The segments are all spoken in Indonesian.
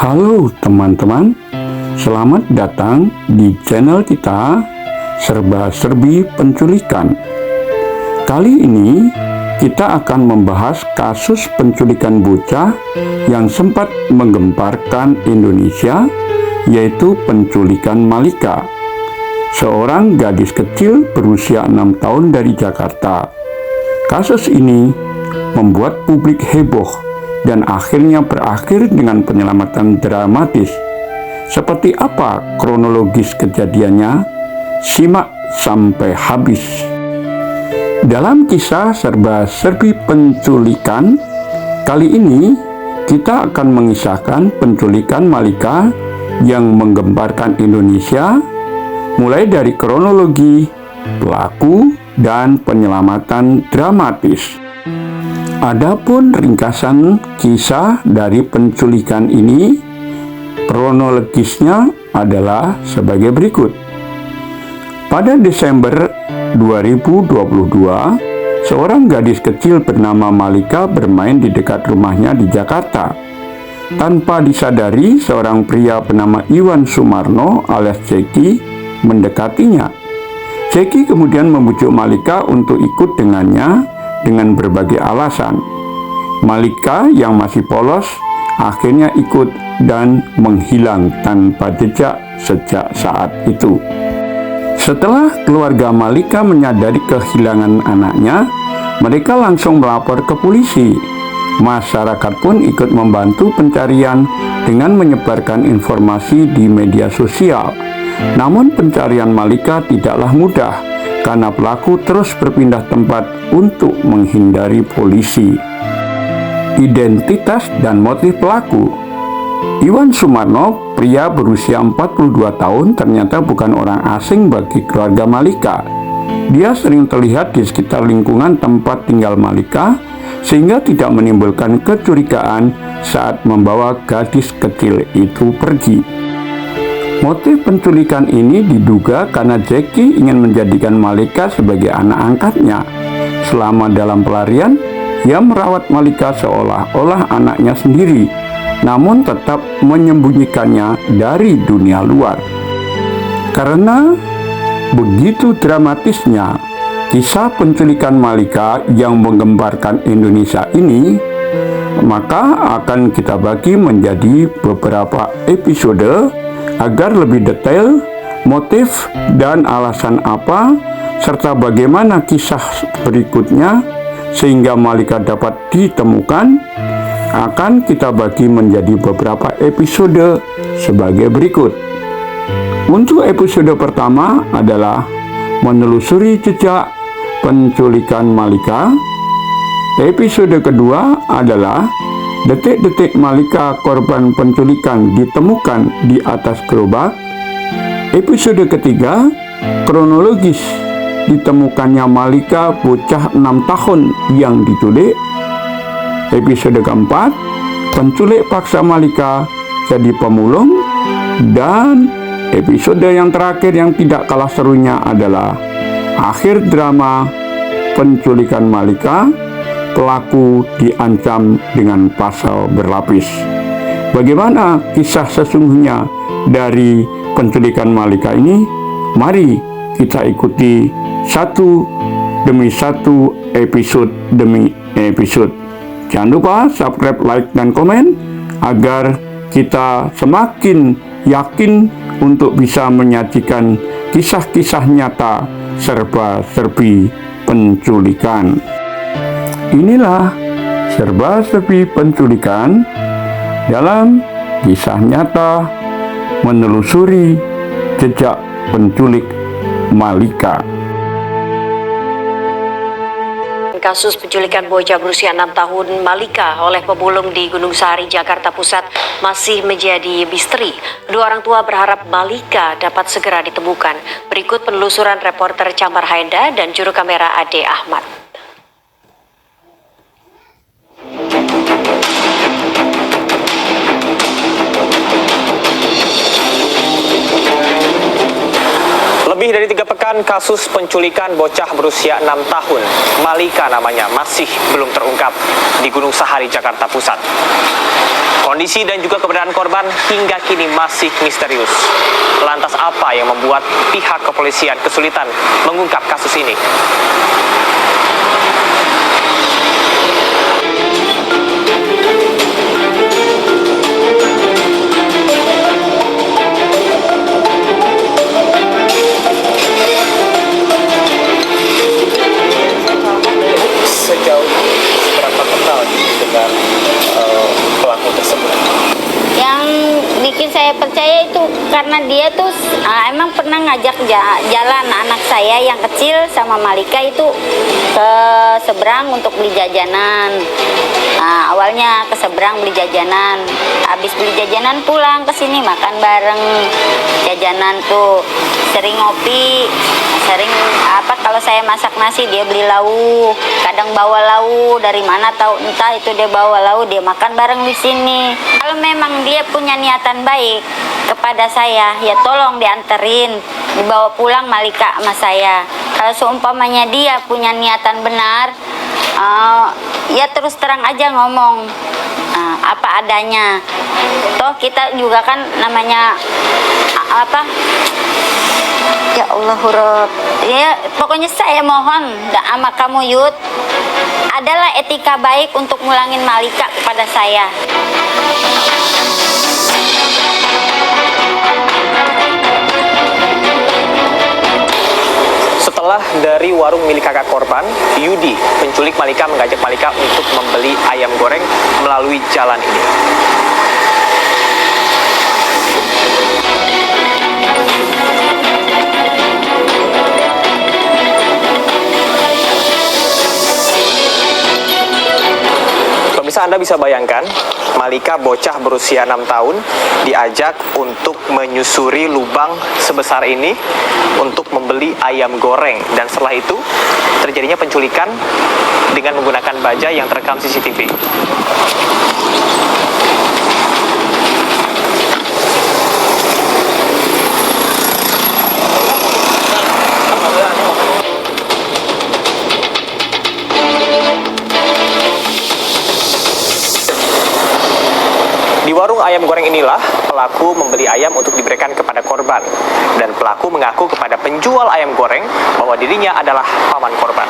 Halo teman-teman, selamat datang di channel kita Serba-Serbi Penculikan. Kali ini kita akan membahas kasus penculikan bocah yang sempat menggemparkan Indonesia, yaitu penculikan Malika, seorang gadis kecil berusia 6 tahun dari Jakarta. Kasus ini membuat publik heboh dan akhirnya berakhir dengan penyelamatan dramatis. Seperti apa kronologis kejadiannya? Simak sampai habis. Dalam kisah serba-serbi penculikan, kali ini kita akan mengisahkan penculikan Malika yang menggemparkan Indonesia, mulai dari kronologi, pelaku, dan penyelamatan dramatis. Adapun ringkasan kisah dari penculikan ini, kronologisnya adalah sebagai berikut. Pada Desember 2022, seorang gadis kecil bernama Malika bermain di dekat rumahnya di Jakarta. Tanpa disadari, seorang pria bernama Iwan Sumarno alias Jeki mendekatinya. Jeki kemudian membujuk Malika untuk ikut dengannya dengan berbagai alasan. Malika yang masih polos akhirnya ikut dan menghilang tanpa jejak sejak saat itu. Setelah keluarga Malika menyadari kehilangan anaknya, mereka langsung melapor ke polisi. Masyarakat pun ikut membantu pencarian dengan menyebarkan informasi di media sosial. Namun pencarian Malika tidaklah mudah karena pelaku terus berpindah tempat untuk menghindari polisi. Identitas dan motif pelaku. Iwan Sumarno, pria berusia 42 tahun, ternyata bukan orang asing bagi keluarga Malika. Dia sering terlihat di sekitar lingkungan tempat tinggal Malika, sehingga tidak menimbulkan kecurigaan saat membawa gadis kecil itu pergi. Motif penculikan ini diduga karena Jeki ingin menjadikan Malika sebagai anak angkatnya. Selama dalam pelarian, ia merawat Malika seolah-olah anaknya sendiri, namun tetap menyembunyikannya dari dunia luar. Karena begitu dramatisnya kisah penculikan Malika yang menggemparkan Indonesia ini, maka akan kita bagi menjadi beberapa episode agar lebih detail motif dan alasan apa, serta bagaimana kisah berikutnya sehingga Malika dapat ditemukan, akan kita bagi menjadi beberapa episode sebagai berikut. Untuk episode pertama adalah menelusuri jejak penculikan Malika. Episode kedua adalah detik-detik Malika korban penculikan ditemukan di atas gerobak. Episode ketiga, kronologis ditemukannya Malika bocah 6 tahun yang diculik. Episode keempat, penculik paksa Malika jadi pemulung. Dan episode yang terakhir yang tidak kalah serunya adalah akhir drama penculikan Malika. Pelaku diancam dengan pasal berlapis. Bagaimana kisah sesungguhnya dari penculikan Malika ini? Mari kita ikuti satu demi satu, episode demi episode. Jangan lupa subscribe, like, dan komen agar kita semakin yakin untuk bisa menyajikan kisah-kisah nyata serba-serbi penculikan. Inilah serba-serbi penculikan dalam kisah nyata menelusuri jejak penculik Malika. Kasus penculikan bocah berusia 6 tahun Malika oleh pemulung di Gunung Sahari, Jakarta Pusat masih menjadi misteri. Kedua orang tua berharap Malika dapat segera ditemukan. Berikut penelusuran reporter Camar Haenda dan juru kamera Ade Ahmad. Lebih dari 3 pekan kasus penculikan bocah berusia 6 tahun, Malika namanya, masih belum terungkap di Gunung Sahari, Jakarta Pusat. Kondisi dan juga keberadaan korban hingga kini masih misterius. Lantas apa yang membuat pihak kepolisian kesulitan mengungkap kasus ini? Sejauh ini berapa kenal dengan pelaku tersebut? Yang bikin saya percaya itu karena dia tuh emang pernah ngajak jalan anak saya yang kecil sama Malika itu ke seberang untuk beli jajanan. Awalnya ke seberang beli jajanan, habis beli jajanan pulang ke sini makan bareng. Jajanan tuh sering ngopi, sering kalau saya masak nasi dia beli lauk, kadang bawa lauk dari mana tahu, entah itu dia bawa lauk, dia makan bareng di sini. Kalau memang dia punya niatan baik kepada saya, ya tolong dianterin, dibawa pulang Malika sama saya. Kalau seumpamanya dia punya niatan benar, ya terus terang aja ngomong apa adanya. Toh kita juga kan namanya ya Allah huruf. Ya pokoknya saya mohon sama kamu Yud, adalah etika baik untuk ngulangin Malika kepada saya. Setelah dari warung milik kakak korban, Yudi, penculik Malika, mengajak Malika untuk membeli ayam goreng melalui jalan ini. Pemirsa, Anda bisa bayangkan, Malika bocah berusia 6 tahun diajak untuk menyusuri lubang sebesar ini untuk membeli ayam goreng, dan setelah itu terjadinya penculikan dengan menggunakan bajai yang terekam CCTV. Di warung ayam goreng inilah pelaku membeli ayam untuk diberikan kepada korban, dan pelaku mengaku kepada penjual ayam goreng bahwa dirinya adalah paman korban.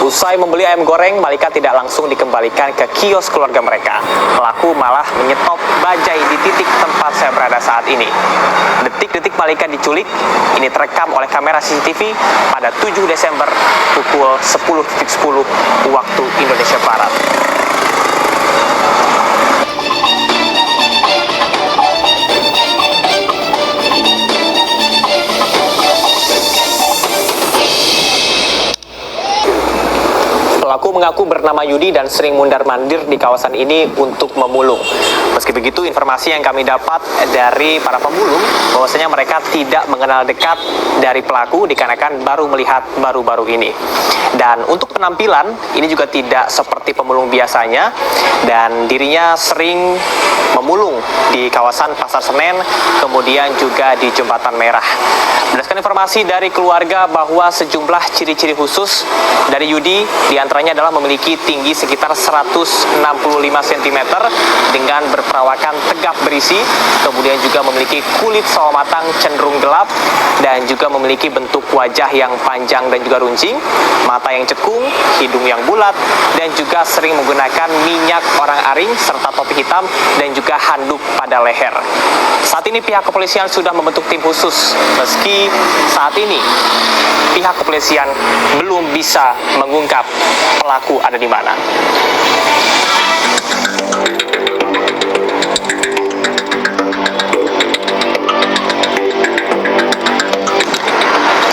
Usai membeli ayam goreng, Malika tidak langsung dikembalikan ke kios keluarga mereka. Pelaku malah menyetop bajai di titik tempat saya berada saat ini. Detik-detik Malika diculik, ini terekam oleh kamera CCTV pada 7 Desember pukul 10.10 waktu Indonesia Barat. Pelaku mengaku bernama Yudi dan sering mundar-mandir di kawasan ini untuk memulung. Meski begitu, informasi yang kami dapat dari para pemulung bahwasanya mereka tidak mengenal dekat dari pelaku dikarenakan baru melihat baru-baru ini. Dan untuk penampilan, ini juga tidak seperti pemulung biasanya, dan dirinya sering memulung di kawasan Pasar Senen, kemudian juga di Jembatan Merah. Berdasarkan informasi dari keluarga bahwa sejumlah ciri-ciri khusus dari Yudi, diantaranya adalah memiliki tinggi sekitar 165 cm dengan berperawakan tegap berisi, kemudian juga memiliki kulit sawo matang cenderung gelap, dan juga memiliki bentuk wajah yang panjang dan juga runcing, mata yang cekung, hidung yang bulat, dan juga sering menggunakan minyak orang-aring serta topi hitam dan juga handuk pada leher. Saat ini pihak kepolisian sudah membentuk tim khusus, meski saat ini pihak kepolisian belum bisa mengungkap pelaku ada di mana.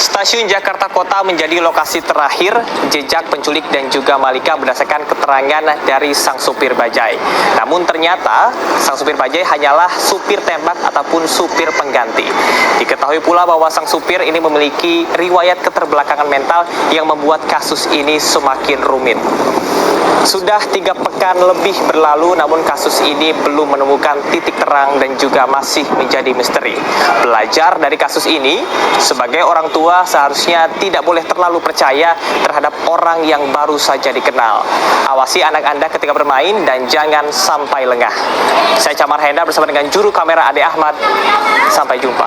Stasiun Jakarta Kota menjadi lokasi terakhir jejak penculik dan juga Malika berdasarkan keterangan dari sang supir bajai. Namun ternyata sang supir bajai hanyalah supir tembak ataupun supir pengganti. Diketahui pula bahwa sang supir ini memiliki riwayat keterbelakangan mental yang membuat kasus ini semakin rumit. Sudah 3 pekan lebih berlalu, namun kasus ini belum menemukan titik terang dan juga masih menjadi misteri. Belajar dari kasus ini, sebagai orang tua seharusnya tidak boleh terlalu percaya terhadap orang yang baru saja dikenal. Awasi anak Anda ketika bermain dan jangan sampai lengah. Saya Camar Hendra bersama dengan juru kamera Ade Ahmad. Sampai jumpa.